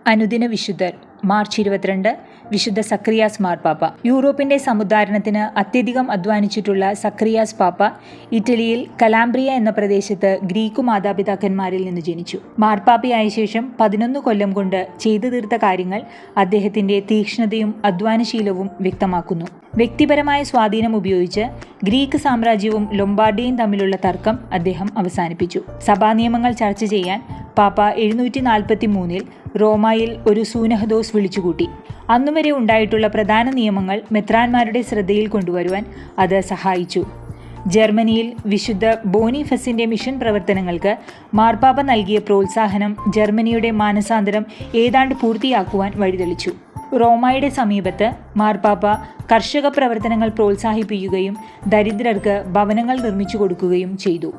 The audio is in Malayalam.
അനുദിന വിശുദ്ധർ മാർച്ച് 22 വിശുദ്ധ സക്രിയാസ് മാർപ്പാപ്പ. യൂറോപ്പിന്റെ സമുദ്ധാരണത്തിന് അത്യധികം അധ്വാനിച്ചിട്ടുള്ള സക്രിയാസ് പാപ്പ ഇറ്റലിയിൽ കലാംബ്രിയ എന്ന പ്രദേശത്ത് ഗ്രീക്കു മാതാപിതാക്കന്മാരിൽ നിന്ന് ജനിച്ചു. മാർപ്പാപ്പയായ ശേഷം 11 കൊല്ലം കൊണ്ട് ചെയ്തു തീർത്ത കാര്യങ്ങൾ അദ്ദേഹത്തിന്റെ തീക്ഷ്ണതയും അധ്വാനശീലവും വ്യക്തമാക്കുന്നു. വ്യക്തിപരമായ സ്വാധീനം ഉപയോഗിച്ച് ഗ്രീക്ക് സാമ്രാജ്യവും ലൊംബാർഡിയയും തമ്മിലുള്ള തർക്കം അദ്ദേഹം അവസാനിപ്പിച്ചു. സഭാനിയമങ്ങൾ ചർച്ച ചെയ്യാൻ പാപ്പ 743 റോമായിൽ ഒരു സൂനഹദോസ് വിളിച്ചുകൂട്ടി. അന്നുവരെ ഉണ്ടായിട്ടുള്ള പ്രധാന നിയമങ്ങൾ മെത്രാന്മാരുടെ ശ്രദ്ധയിൽ കൊണ്ടുവരുവാൻ അത് സഹായിച്ചു. ജർമ്മനിയിൽ വിശുദ്ധ ബോണിഫസിന്റെ മിഷൻ പ്രവർത്തനങ്ങൾക്ക് മാർപ്പാപ്പ നൽകിയ പ്രോത്സാഹനം ജർമ്മനിയുടെ മാനസാന്തരം ഏതാണ്ട് പൂർത്തിയാക്കുവാൻ വഴിതെളിച്ചു. റോമയുടെ സമീപത്ത് മാർപ്പാപ്പ കർഷക പ്രവർത്തനങ്ങൾ പ്രോത്സാഹിപ്പിക്കുകയും ദരിദ്രർക്ക് ഭവനങ്ങൾ നിർമ്മിച്ചു കൊടുക്കുകയും ചെയ്തു.